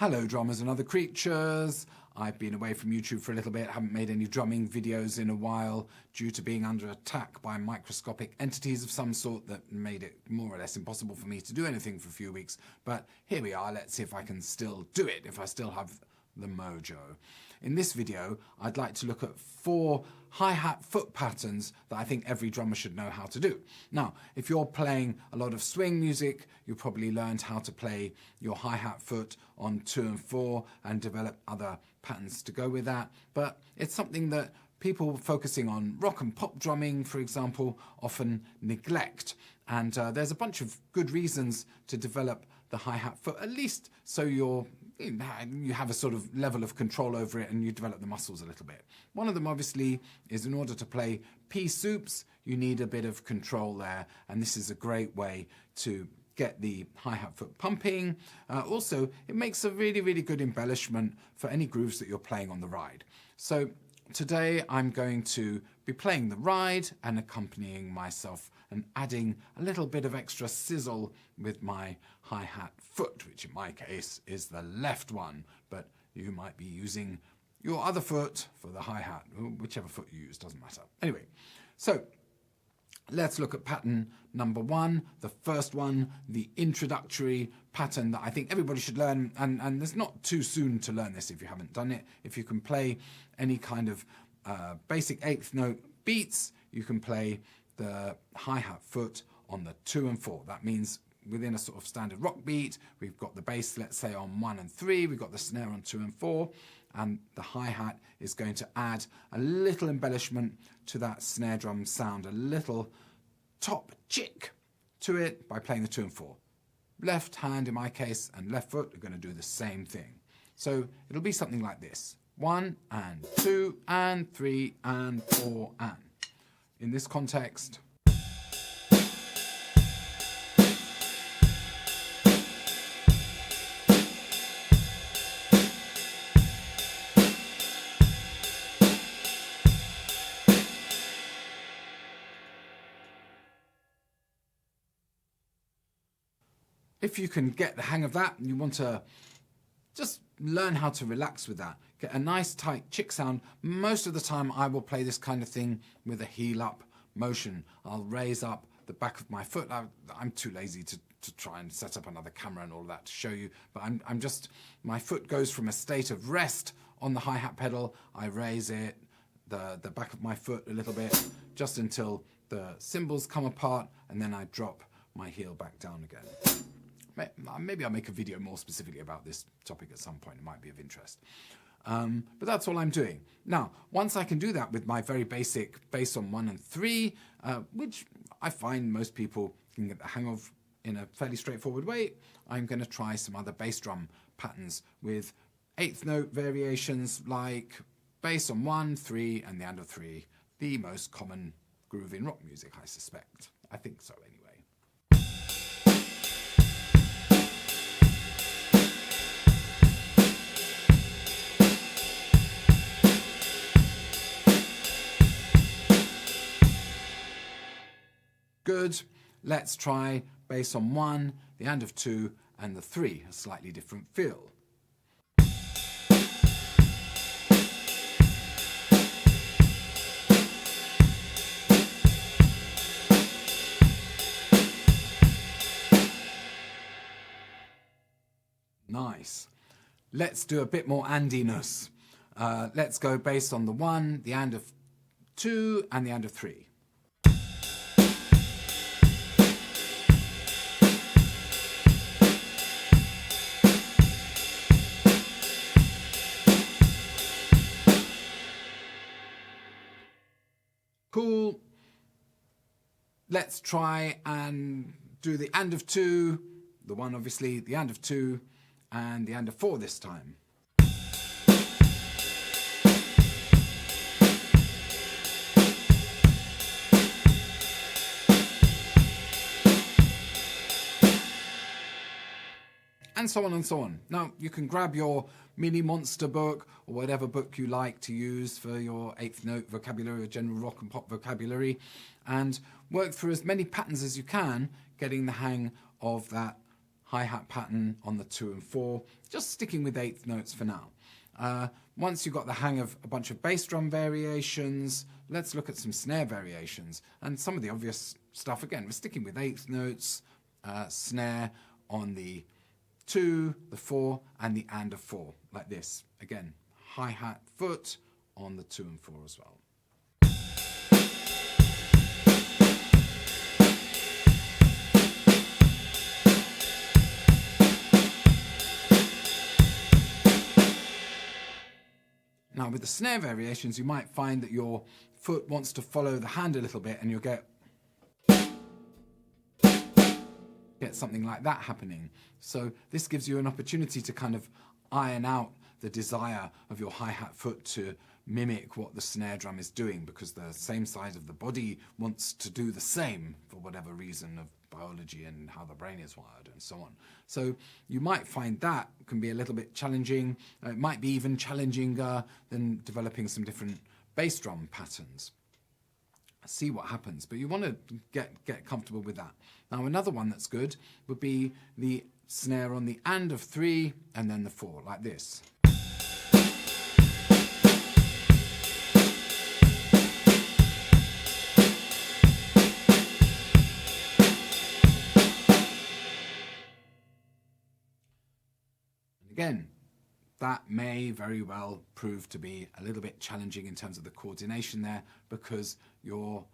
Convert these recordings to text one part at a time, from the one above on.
Hello drummers and other creatures. I've been away from YouTube for a little bit, haven't made any drumming videos in a while due to being under attack by microscopic entities of some sort that made it more or less impossible for me to do anything for a few weeks. But here we are, let's see if I can still do it, if I still have the mojo. In this video, I'd like to look at 4 hi-hat foot patterns that I think every drummer should know how to do. Now, if you're playing a lot of swing music, you probably learned how to play your hi-hat foot on 2 and 4 and develop other patterns to go with that. But it's something that people focusing on rock and pop drumming, for example, often neglect. And there's a bunch of good reasons to develop the hi-hat foot, at least so you have a sort of level of control over it and you develop the muscles a little bit. One of them obviously is in order to play pea soups, you need a bit of control there, and this is a great way to get the hi-hat foot pumping. Also, it makes a really, really good embellishment for any grooves that you're playing on the ride. So today I'm going to be playing the ride and accompanying myself and adding a little bit of extra sizzle with my hi-hat foot, which in my case is the left one, but you might be using your other foot for the hi-hat, whichever foot you use, doesn't matter. Anyway, so let's look at pattern number 1, the first one, the introductory pattern that I think everybody should learn, and it's not too soon to learn this if you haven't done it. If you can play any kind of basic 8th note beats, you can play the hi-hat foot on the 2 and 4. That means within a sort of standard rock beat, we've got the bass, let's say, on 1 and 3, we've got the snare on 2 and 4, and the hi-hat is going to add a little embellishment to that snare drum sound, a little top chick to it by playing the 2 and 4. Left hand, in my case, and left foot are going to do the same thing. So it'll be something like this. 1 and 2 and 3 and 4 and. In this context, if you can get the hang of that and you want to just learn how to relax with that, get a nice tight chick sound, most of the time I will play this kind of thing with a heel up motion. I'll raise up the back of my foot. I'm too lazy to try and set up another camera and all that to show you, but I'm just, my foot goes from a state of rest on the hi-hat pedal, I raise it, the back of my foot a little bit, just until the cymbals come apart, and then I drop my heel back down again. Maybe I'll make a video more specifically about this topic at some point. It might be of interest. But that's all I'm doing. Now, once I can do that with my very basic bass on 1 and 3, which I find most people can get the hang of in a fairly straightforward way, I'm going to try some other bass drum patterns with 8th note variations like bass on 1, 3, and the end of 3, the most common groove in rock music, I suspect. I think so, anyway. Good. Let's try bass on 1, the end of 2, and the 3, a slightly different feel. Nice. Let's do a bit more Andiness. Let's go bass on the 1, the end of 2, and the end of 3. Cool. Let's try and do the end of 2, the 1 obviously, the end of 2, and the end of 4 this time. And so on and so on. Now, you can grab your mini monster book or whatever book you like to use for your 8th note vocabulary or general rock and pop vocabulary and work through as many patterns as you can, getting the hang of that hi-hat pattern on the 2 and 4, just sticking with 8th notes for now. Once you've got the hang of a bunch of bass drum variations, let's look at some snare variations. And some of the obvious stuff, again, we're sticking with 8th notes, snare on the 2, the 4, and the and of 4, like this. Again, hi-hat foot on the 2 and 4 as well. Now with the snare variations, you might find that your foot wants to follow the hand a little bit and you'll get something like that happening. So this gives you an opportunity to kind of iron out the desire of your hi-hat foot to mimic what the snare drum is doing, because the same side of the body wants to do the same for whatever reason of biology and how the brain is wired and so on. So you might find that can be a little bit challenging. It might be even challenging than developing some different bass drum patterns. See what happens, but you want to get comfortable with that. Now another one that's good would be the snare on the and of 3 and then the 4, like this. Again, that may very well prove to be a little bit challenging in terms of the coordination there, because your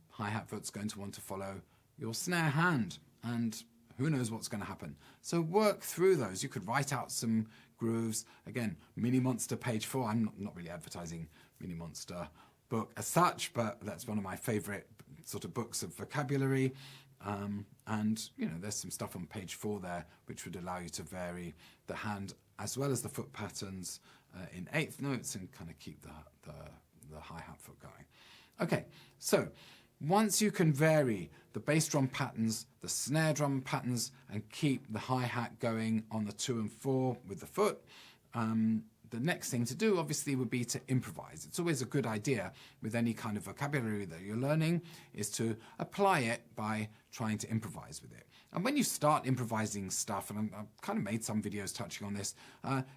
hi-hat foot's going to want to follow your snare hand, and who knows what's going to happen. So work through those. You could write out some grooves. Again, Mini Monster page 4. I'm not really advertising Mini Monster book as such, but that's one of my favorite sort of books of vocabulary. And you know, there's some stuff on page 4 there which would allow you to vary the hand as well as the foot patterns in 8th notes and kind of keep the hi-hat foot going. Okay, so once you can vary the bass drum patterns, the snare drum patterns, and keep the hi-hat going on the 2 and 4 with the foot, the next thing to do obviously would be to improvise. It's always a good idea with any kind of vocabulary that you're learning is to apply it by trying to improvise with it. And when you start improvising stuff, and I've kind of made some videos touching on this,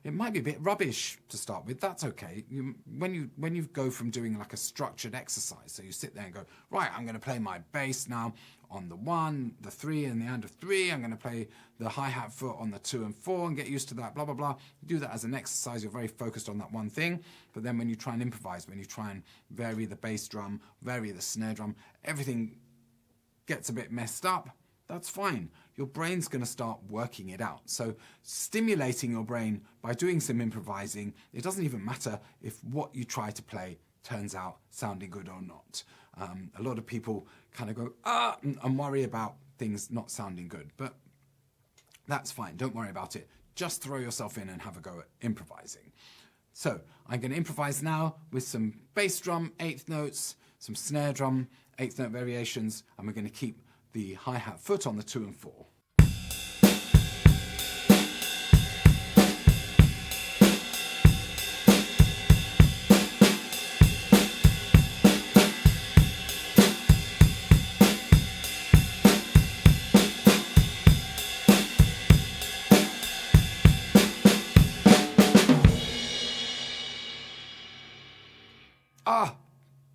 it might be a bit rubbish to start with. That's okay. When you go from doing like a structured exercise, so you sit there and go, right, I'm going to play my bass now on the 1, the 3, and the and of 3. I'm going to play the hi-hat foot on the 2 and 4 and get used to that, blah, blah, blah. You do that as an exercise. You're very focused on that one thing. But then when you try and improvise, when you try and vary the bass drum, vary the snare drum, everything gets a bit messed up. That's fine. Your brain's going to start working it out. So stimulating your brain by doing some improvising, it doesn't even matter if what you try to play turns out sounding good or not. A lot of people kind of go, and worry about things not sounding good. But that's fine. Don't worry about it. Just throw yourself in and have a go at improvising. So I'm going to improvise now with some bass drum 8th notes, some snare drum 8th note variations, and we're going to keep the hi-hat foot on the 2 and 4.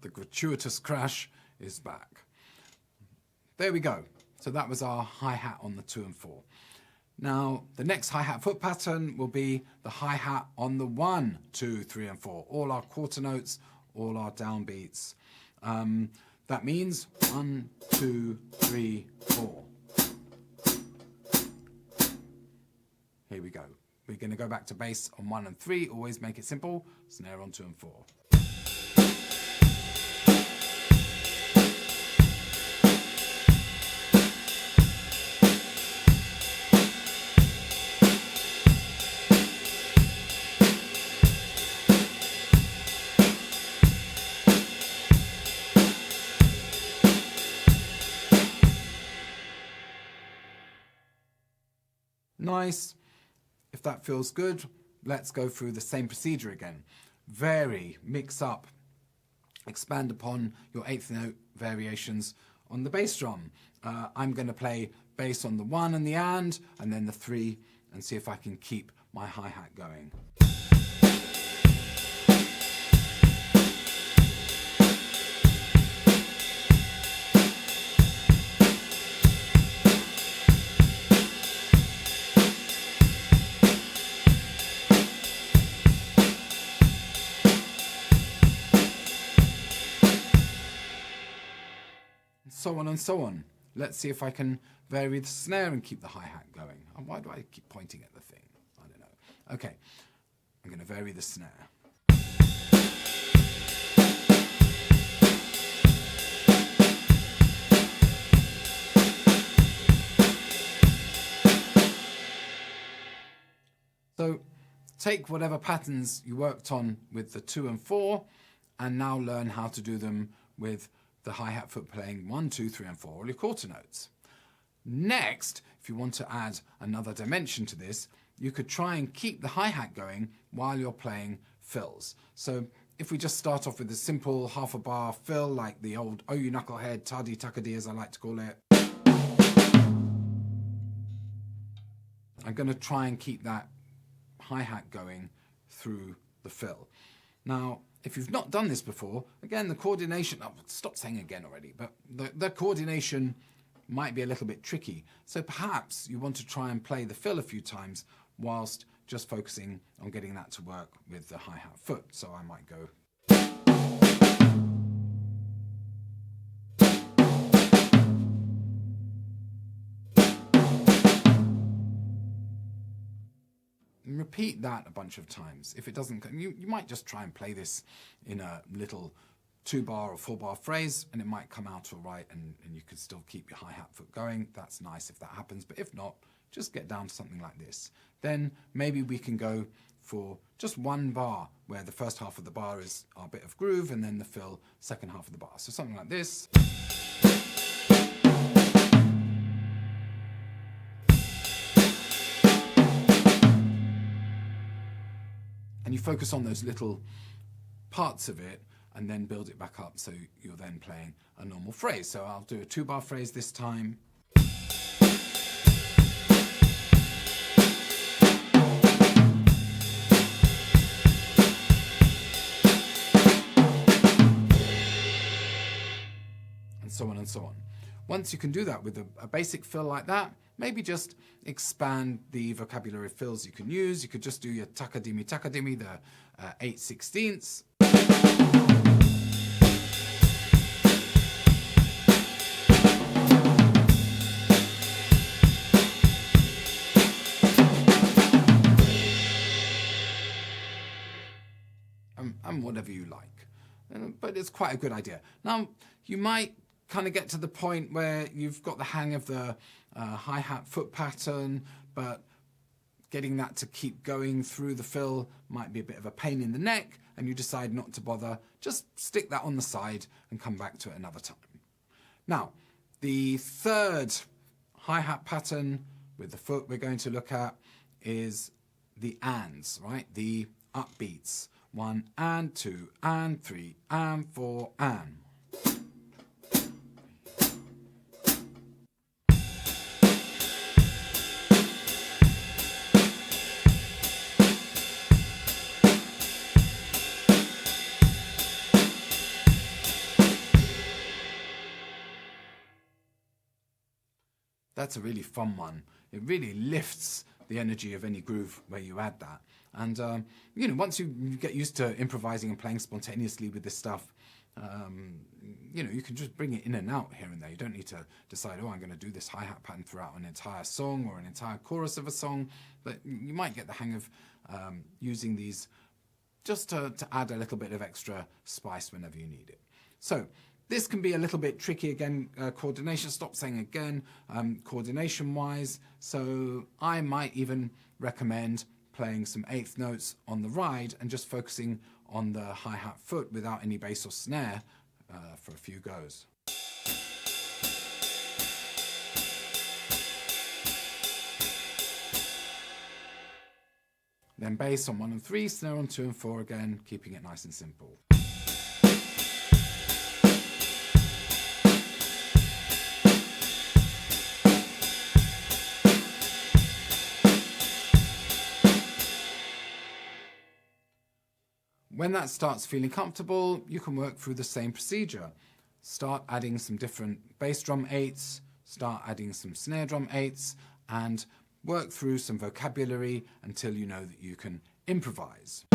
The gratuitous crash is back. There we go. So that was our hi-hat on the 2 and 4. Now, the next hi-hat foot pattern will be the hi-hat on the 1, 2, 3, and 4. All our quarter notes, all our downbeats. That means 1, 2, 3, 4. Here we go. We're going to go back to bass on 1 and 3. Always make it simple. Snare on 2 and 4. Nice. If that feels good, let's go through the same procedure again. Vary, mix up, expand upon your 8th note variations on the bass drum. I'm going to play bass on the 1 and the and then the 3, and see if I can keep my hi-hat going. So on and so on. Let's see if I can vary the snare and keep the hi-hat going. And why do I keep pointing at the thing? I don't know. Okay, I'm going to vary the snare. So take whatever patterns you worked on with the 2 and 4 and now learn how to do them with the hi-hat foot playing 1, 2, 3 and 4, all your quarter notes. Next, if you want to add another dimension to this, you could try and keep the hi-hat going while you're playing fills. So if we just start off with a simple half a bar fill, like the old "Oh you knucklehead, taddy tuckadee" as I like to call it, I'm going to try and keep that hi-hat going through the fill. Now, if you've not done this before, again, the coordination, stop saying again already, but the coordination might be a little bit tricky. So perhaps you want to try and play the fill a few times whilst just focusing on getting that to work with the hi-hat foot. So I might go. And repeat that a bunch of times. If it doesn't, you might just try and play this in a little 2-bar or 4-bar phrase, and it might come out all right, and you can still keep your hi-hat foot going. That's nice if that happens, but if not, just get down to something like this. Then maybe we can go for just 1 bar, where the first half of the bar is our bit of groove, and then the fill, second half of the bar. So something like this. And you focus on those little parts of it and then build it back up so you're then playing a normal phrase. So I'll do a 2-bar phrase this time. And so on and so on. Once you can do that with a basic fill like that, maybe just expand the vocabulary of fills you can use. You could just do your takadimi takadimi, the 8/16. And whatever you like. But it's quite a good idea. Now, you might kind of get to the point where you've got the hang of the hi-hat foot pattern, but getting that to keep going through the fill might be a bit of a pain in the neck, and you decide not to bother. Just stick that on the side and come back to it another time. Now, the third hi-hat pattern with the foot we're going to look at is the ands, right? The upbeats. 1 and 2 and 3 and 4 and. That's a really fun one. It really lifts the energy of any groove where you add that. And, you know, once you get used to improvising and playing spontaneously with this stuff, you know, you can just bring it in and out here and there. You don't need to decide, oh, I'm going to do this hi-hat pattern throughout an entire song or an entire chorus of a song. But you might get the hang of using these just to add a little bit of extra spice whenever you need it. So this can be a little bit tricky again, coordination, stop saying again, coordination-wise. So I might even recommend playing some 8th notes on the ride and just focusing on the hi-hat foot without any bass or snare for a few goes. Then bass on 1 and 3, snare on 2 and 4 again, keeping it nice and simple. When that starts feeling comfortable, you can work through the same procedure. Start adding some different bass drum eights, start adding some snare drum eights, and work through some vocabulary until you know that you can improvise.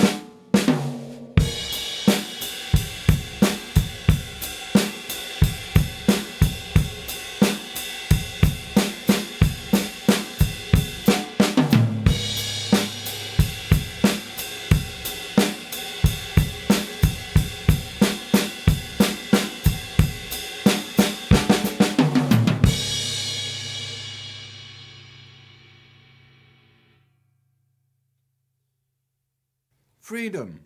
Freedom.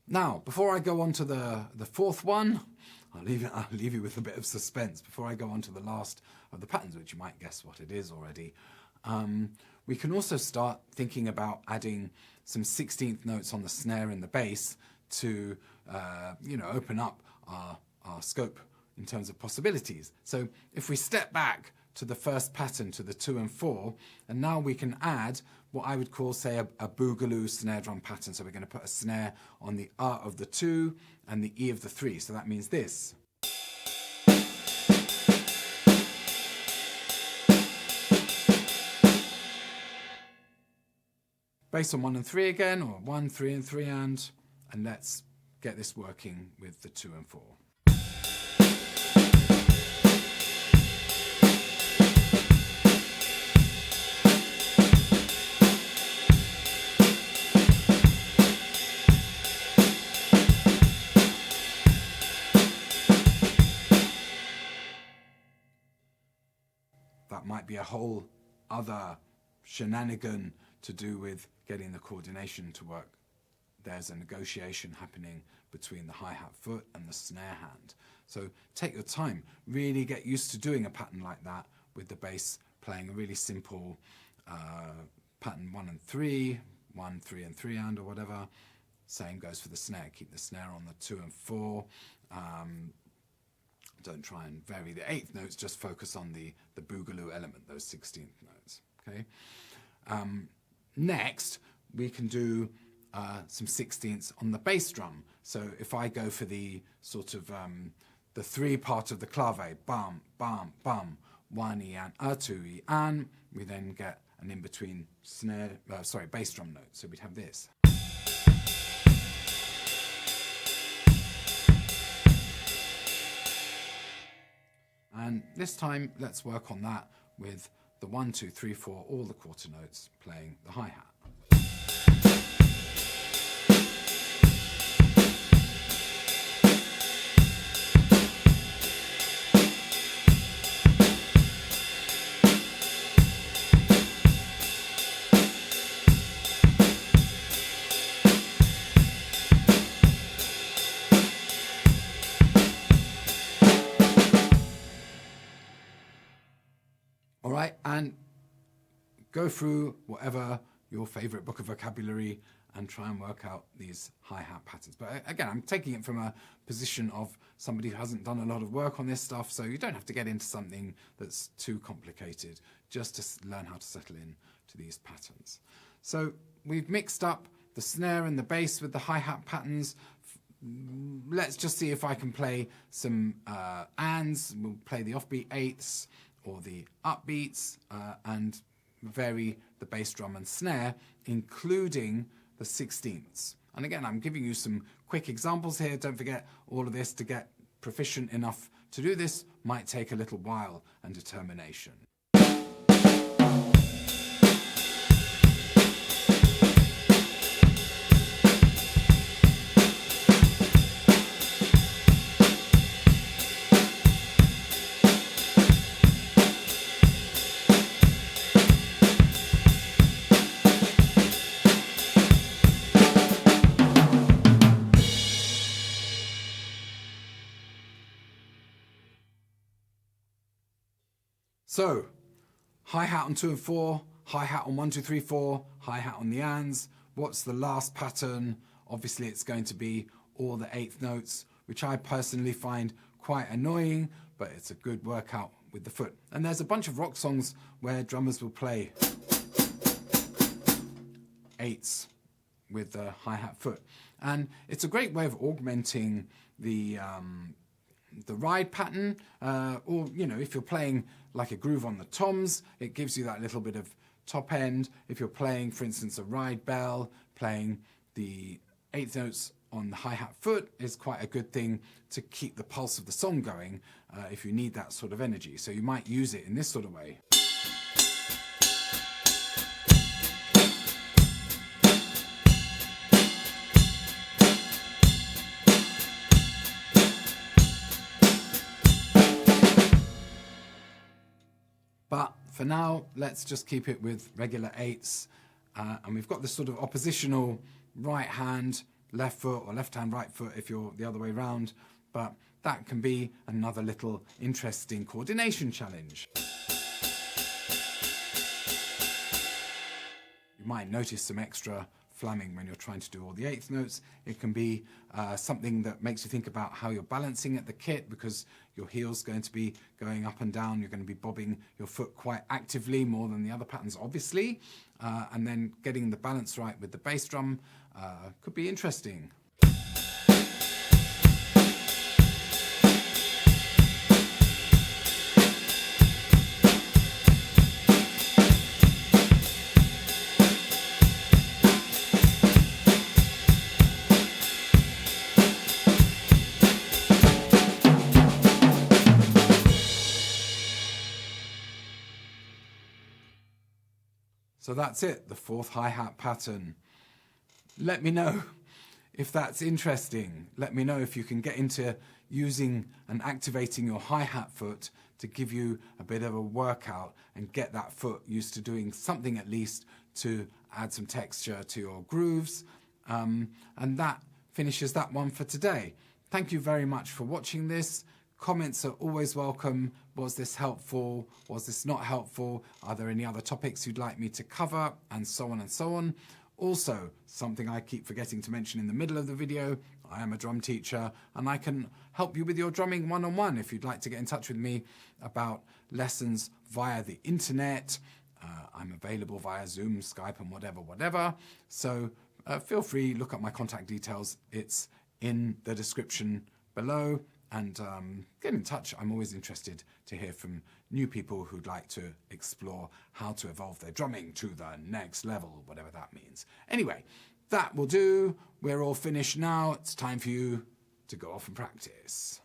Now, before I go on to the fourth one, I'll leave you with a bit of suspense. Before I go on to the last of the patterns, which you might guess what it is already, we can also start thinking about adding some 16th notes on the snare and the bass to, open up our scope in terms of possibilities. So if we step back to the first pattern, to the 2 and 4, and now we can add what I would call, say, a boogaloo snare drum pattern. So we're going to put a snare on the of the 2 and the E of the 3. So that means this. Bass on 1 and 3 again, or 1, 3 and 3 and let's get this working with the 2 and 4. That might be a whole other shenanigan to do with getting the coordination to work. There's a negotiation happening between the hi-hat foot and the snare hand. So take your time, really get used to doing a pattern like that with the bass playing a really simple pattern 1 and 3, 1, 3 and 3 and or whatever. Same goes for the snare, keep the snare on the 2 and 4. Don't try and vary the 8th notes, just focus on the boogaloo element, those 16th notes, okay? Next, we can do some 16ths on the bass drum. So if I go for the sort of the 3 part of the clave, bum, bum, bum, 1 E and 2 E and, we then get an in-between bass drum note. So we'd have this. And this time, let's work on that with the 1, 2, 3, 4, all the quarter notes playing the hi-hat. All right, and go through whatever your favorite book of vocabulary and try and work out these hi-hat patterns. But again, I'm taking it from a position of somebody who hasn't done a lot of work on this stuff, so you don't have to get into something that's too complicated, just to learn how to settle in to these patterns. So we've mixed up the snare and the bass with the hi-hat patterns. Let's just see if I can play some ands. We'll play the offbeat 8ths or the upbeats and vary the bass drum and snare, including the 16ths. And again, I'm giving you some quick examples here. Don't forget, all of this, to get proficient enough to do this, might take a little while and determination. So, hi-hat on 2 and 4, hi-hat on 1, 2, 3, 4, hi-hat on the ands. What's the last pattern? Obviously it's going to be all the 8th notes, which I personally find quite annoying, but it's a good workout with the foot. And there's a bunch of rock songs where drummers will play 8s with the hi-hat foot. And it's a great way of augmenting the ride pattern, or, you know, if you're playing like a groove on the toms, it gives you that little bit of top end. If you're playing, for instance, a ride bell, playing the eighth notes on the hi-hat foot is quite a good thing to keep the pulse of the song going if you need that sort of energy. So you might use it in this sort of way. But for now, let's just keep it with regular eighths. And we've got this sort of oppositional right hand, left foot, or left hand, right foot if you're the other way around. But that can be another little interesting coordination challenge. You might notice some extra flamming when you're trying to do all the eighth notes. It can be something that makes you think about how you're balancing at the kit, because your heel's going to be going up and down. You're going to be bobbing your foot quite actively, more than the other patterns, obviously. And then getting the balance right with the bass drum could be interesting. So that's it, the fourth hi-hat pattern. Let me know if that's interesting. Let me know if you can get into using and activating your hi-hat foot to give you a bit of a workout and get that foot used to doing something at least to add some texture to your grooves. And that finishes that one for today. Thank you very much for watching this. Comments are always welcome. Was this helpful? Was this not helpful? Are there any other topics you'd like me to cover? And so on and so on. Also, something I keep forgetting to mention in the middle of the video, I am a drum teacher and I can help you with your drumming one-on-one if you'd like to get in touch with me about lessons via the internet. I'm available via Zoom, Skype and whatever. So feel free, look up my contact details. It's in the description below. And get in touch. I'm always interested to hear from new people who'd like to explore how to evolve their drumming to the next level, whatever that means. Anyway, that will do. We're all finished now. It's time for you to go off and practice.